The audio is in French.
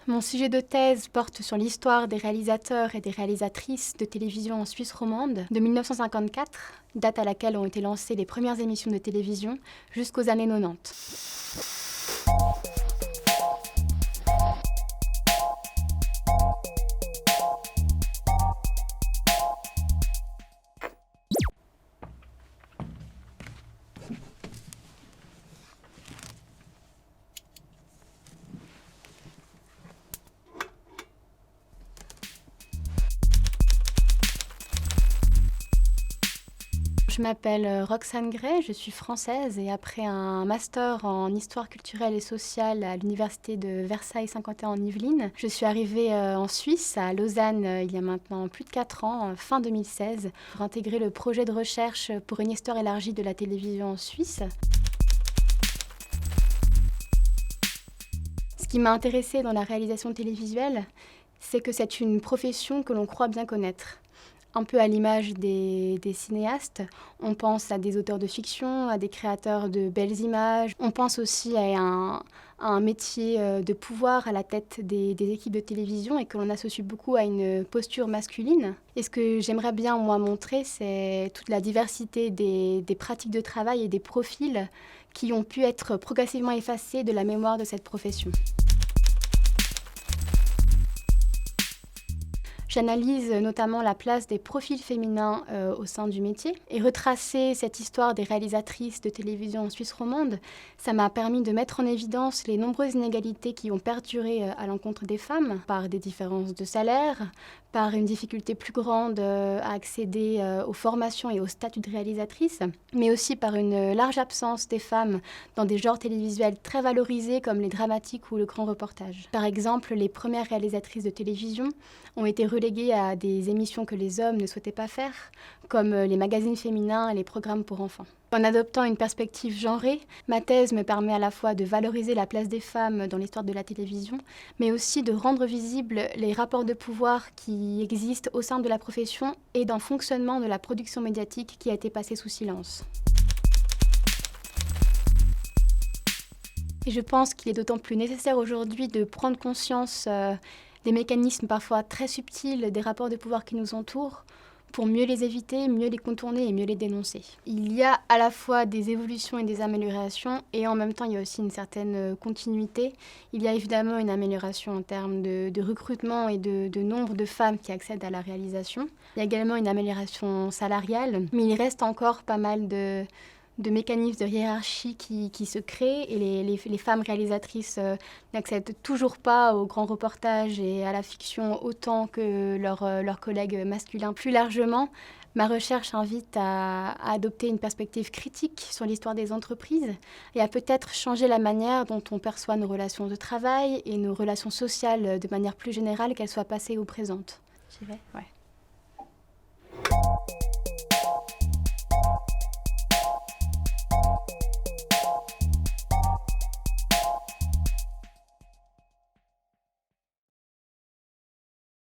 Mon sujet de thèse porte sur l'histoire des réalisateurs et des réalisatrices de télévision en Suisse romande de 1954, date à laquelle ont été lancées les premières émissions de télévision, jusqu'aux années 90. Je m'appelle Roxane Gray, je suis française et après un master en histoire culturelle et sociale à l'université de Versailles-Saint-Quentin en Yvelines, je suis arrivée en Suisse, à Lausanne, il y a maintenant plus de 4 ans, fin 2016, pour intégrer le projet de recherche pour une histoire élargie de la télévision en Suisse. Ce qui m'a intéressée dans la réalisation télévisuelle, c'est que c'est une profession que l'on croit bien connaître. Un peu à l'image des cinéastes, on pense à des auteurs de fiction, à des créateurs de belles images. On pense aussi à un métier de pouvoir à la tête des équipes de télévision et que l'on associe beaucoup à une posture masculine. Et ce que j'aimerais bien, moi, montrer, c'est toute la diversité des pratiques de travail et des profils qui ont pu être progressivement effacés de la mémoire de cette profession. J'analyse notamment la place des profils féminins au sein du métier. Et retracer cette histoire des réalisatrices de télévision en Suisse romande, ça m'a permis de mettre en évidence les nombreuses inégalités qui ont perduré à l'encontre des femmes, par des différences de salaire, par une difficulté plus grande à accéder aux formations et au statut de réalisatrice, mais aussi par une large absence des femmes dans des genres télévisuels très valorisés comme les dramatiques ou le grand reportage. Par exemple, les premières réalisatrices de télévision ont été reléguées à des émissions que les hommes ne souhaitaient pas faire, comme les magazines féminins et les programmes pour enfants. En adoptant une perspective genrée, ma thèse me permet à la fois de valoriser la place des femmes dans l'histoire de la télévision, mais aussi de rendre visibles les rapports de pouvoir qui existent au sein de la profession et dans le fonctionnement de la production médiatique qui a été passée sous silence. Et je pense qu'il est d'autant plus nécessaire aujourd'hui de prendre conscience des mécanismes parfois très subtils des rapports de pouvoir qui nous entourent, pour mieux les éviter, mieux les contourner et mieux les dénoncer. Il y a à la fois des évolutions et des améliorations, et en même temps, il y a aussi une certaine continuité. Il y a évidemment une amélioration en termes de recrutement et de nombre de femmes qui accèdent à la réalisation. Il y a également une amélioration salariale, mais il reste encore pas mal de mécanismes de hiérarchie qui se créent et les femmes réalisatrices n'accèdent toujours pas aux grands reportages et à la fiction autant que leurs collègues masculins. Plus largement, ma recherche invite à adopter une perspective critique sur l'histoire des entreprises et à peut-être changer la manière dont on perçoit nos relations de travail et nos relations sociales de manière plus générale, qu'elles soient passées ou présentes. J'y vais ? Ouais.